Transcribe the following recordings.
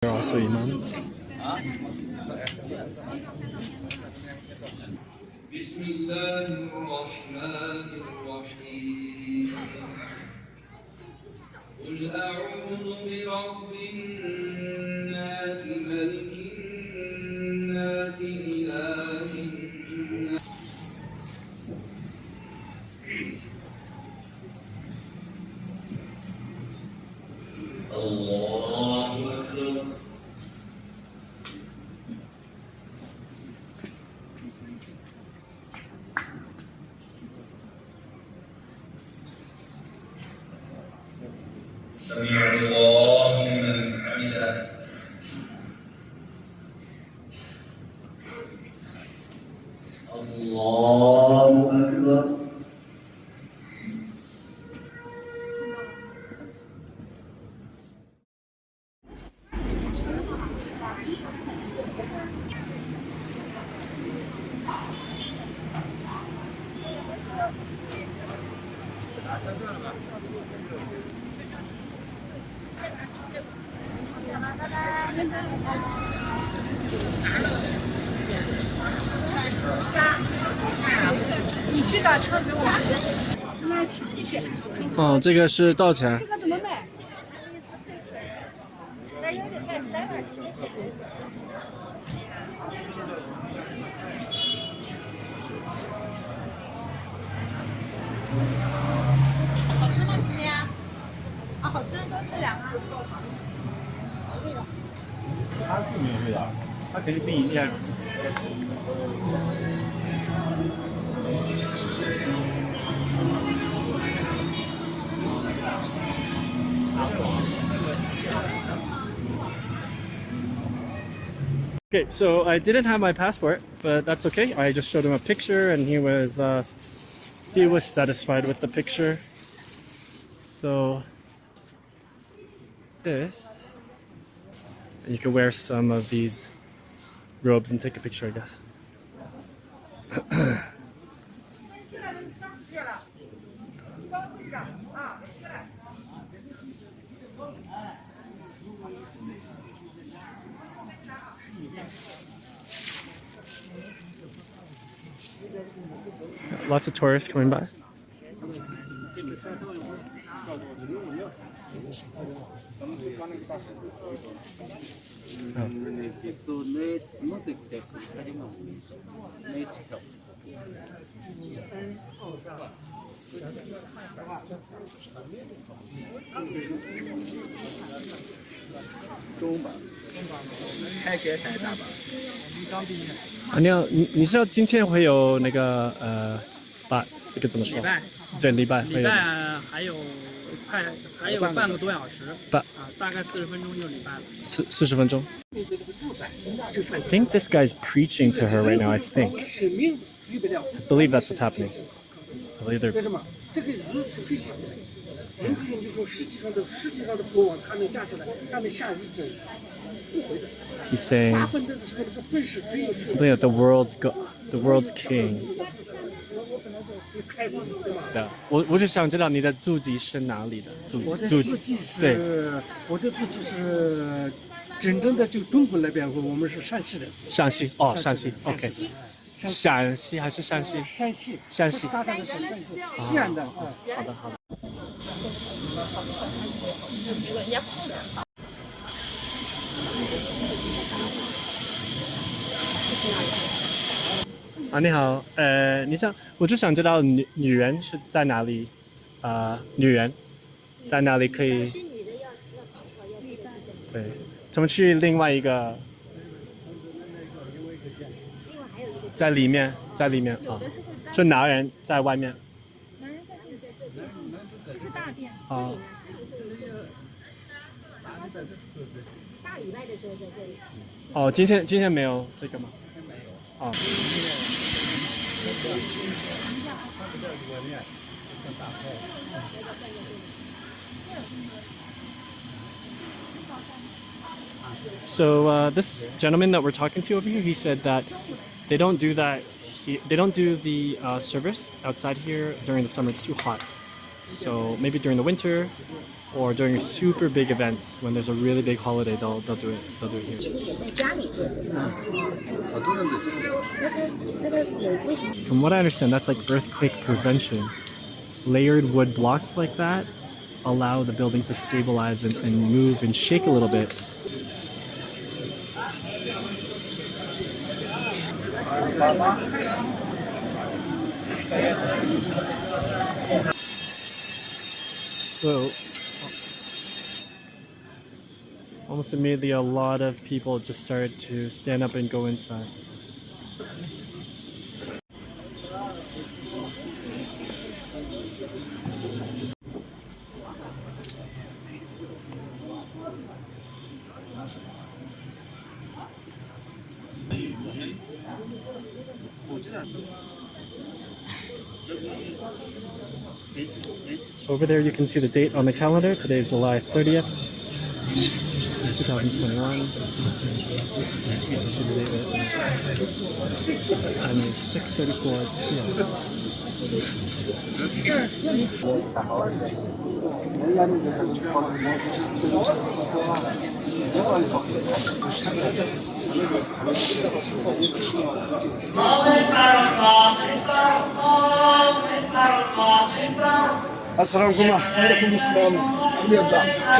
They're also imams. بسم الله الرحمن الرحيم قل أعوذ برب الناس ملك الناس إله الناس الله أكبر سمع الله لمن حمده الله أكبر你去打车给我。哦，这个是多少钱？这个怎么卖？好吃吗？今天？啊，好吃的多吃两个。它是免费的，它可以给你念。Okay, so I didn't have my passport, but that's okay. I just showed him a picture, and he was satisfied with the picture. So this, and you can wear some of these robes and take a picture, I guess. Lots of tourists coming by. Oh. 你好，你知道今天会有那个把这个怎么说？礼拜，对，礼拜礼拜还有半个多小时，大概40分钟就礼拜了。40分钟。I think this guy's preaching to her right now. I believe that's what's happening. I believe they're. 这个人是非常的，人不研究说世界上的国王，他能架起来，他们夏日者不回的。He's saying something that the world's king. 对，我就想知道你的祖籍是哪里的？我的祖籍是真正的就中国那边，我们是陕西人。陕西哦，陕西 ，OK。陕西还是山西？山西。西安的。好的好的。啊，你好，你想，我就想知道女人是在哪里？女人在哪里可以？对，怎么去另外一个？在里面啊，是男人在外面。男人在这里，这是大殿。啊。大礼拜的时候在这里。哦，今天没有这个吗？没有。哦。So this gentleman that we're talking to over here, he said that they don't do that. They don't do the service outside here during the summer. It's too hot. So maybe during the winter, or during super big events when there's a really big holiday, they'll do it here. 在家里做。From what I understand, that's like earthquake prevention. Layered wood blocks like that allow the building to stabilize and move and shake a little bit. So almost immediately a lot of people just started to stand up and go inside. Over there you can see the date on the calendar. Today is July 30th, 2021. See the date right there. And it's 6:34 p.m. السلام عليكم. وعليكم السلام.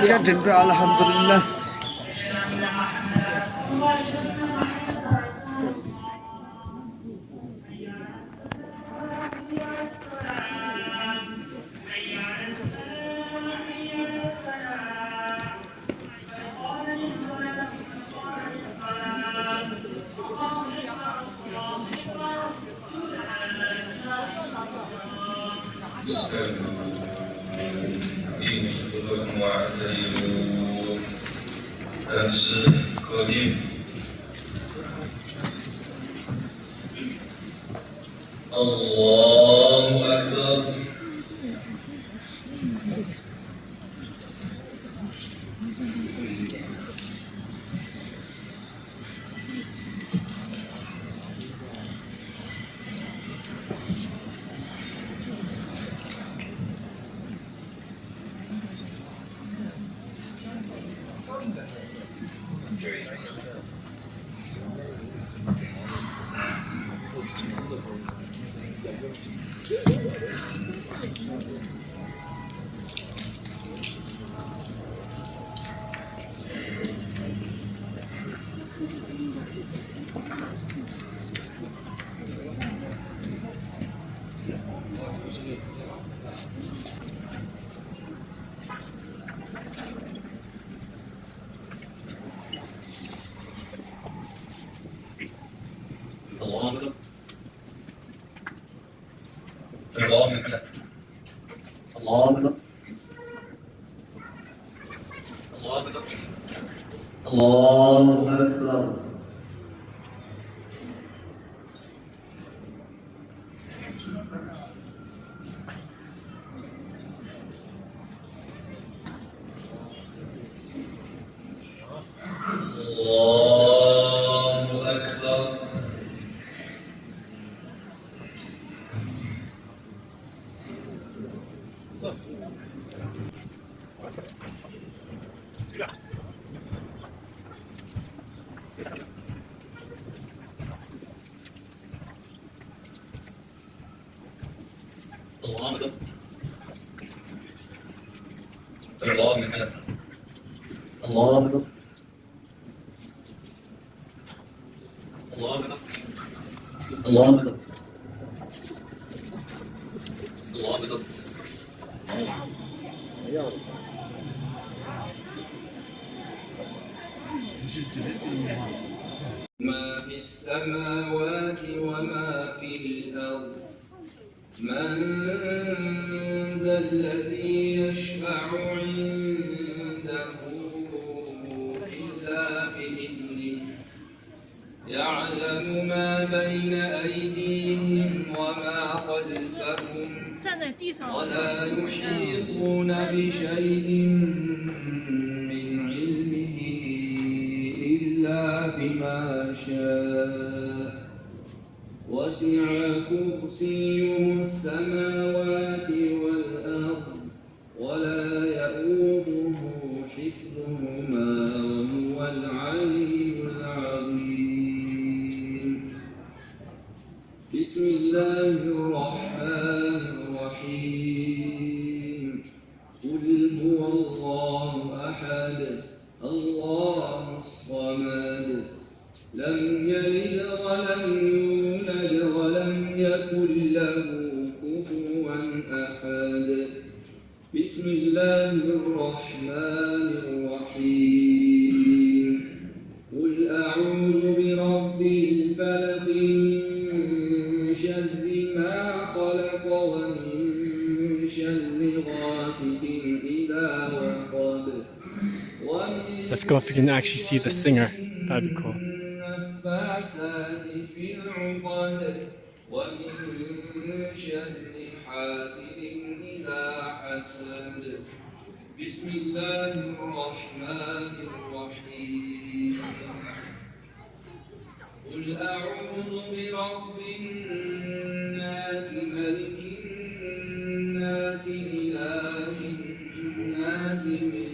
كنت الحمد لله. واعتدلوا فانس قديم الله أكبر الله أكبر الله أكبر الله أكبر الله أكبر الله أكبر الله أكبر الله أكبر الله أكبر الله أكبر الله أكبر ما في السماوات وما في الأرض من ذا الذي يشفع عنده إلا بإذنه يعلم ما بين أيديهم وما خلفهم ولا يحيطون بشيء من علمه إلا بما شاء وسع كرسيه السماوات والأرض ولا يئوده بسم الله الرحمن الرحيم قل هو الله أحد الله الصمد لم يلد ولم يولد ولم يكن له كفوا أحد بسم الله الرحمن الرحيم قل أعوذ برب الفلق من شر ما خلق ومن شر غاسق إذا وقب Let's go if you can actually see the singer. That'd be cool. النفاثات في العقد ومن شر حاسد إذا حسد بسم الله الرحمن الرحيم قل أعوذ برب الناس ملك الناس إله الناس من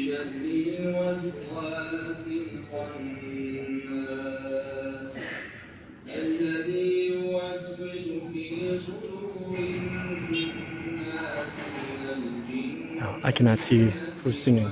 شر الوسواس الخناس الذي يوسوس في صدور الناس من الجنة No, I cannot see who's singing.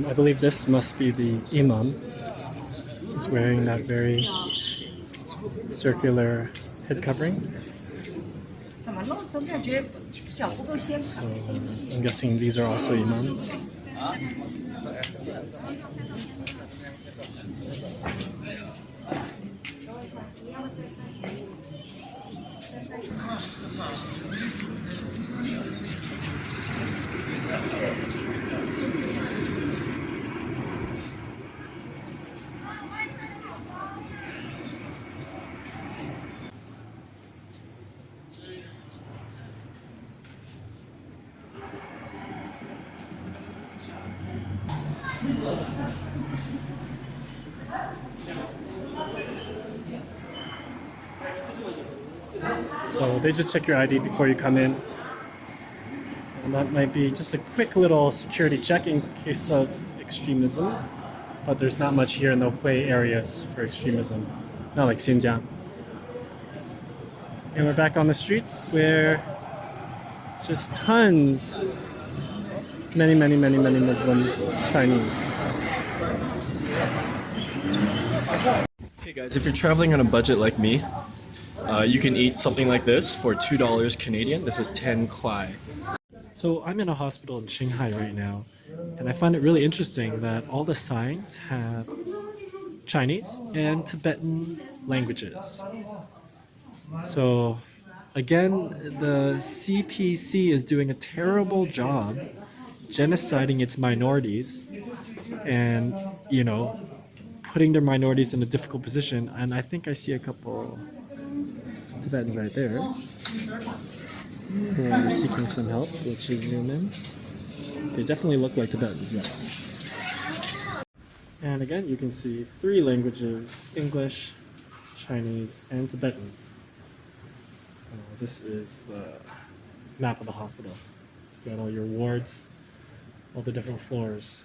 I believe this must be the imam. He's wearing that very circular head covering. So I'm guessing these are also imams. So they just check your ID before you come in. And that might be just a quick little security check in case of extremism. But there's not much here in the Hui areas for extremism. Not like Xinjiang. And we're back on the streets where just tons, many Muslim Chinese. Hey guys, if you're traveling on a budget like me, you can eat something like this for $2 Canadian. This is 10 kwai. So I'm in a hospital in Shanghai right now, and I find it really interesting that all the signs have Chinese and Tibetan languages. So again, the CPC is doing a terrible job genociding its minorities and, you know, putting their minorities in a difficult position. And I think I see a couple Tibetans right there who are seeking some help. Let's just zoom in. They definitely look like Tibetans, yeah. And again, you can see 3 languages: English, Chinese, and Tibetan. This is the map of the hospital. You got all your wards, all the different floors.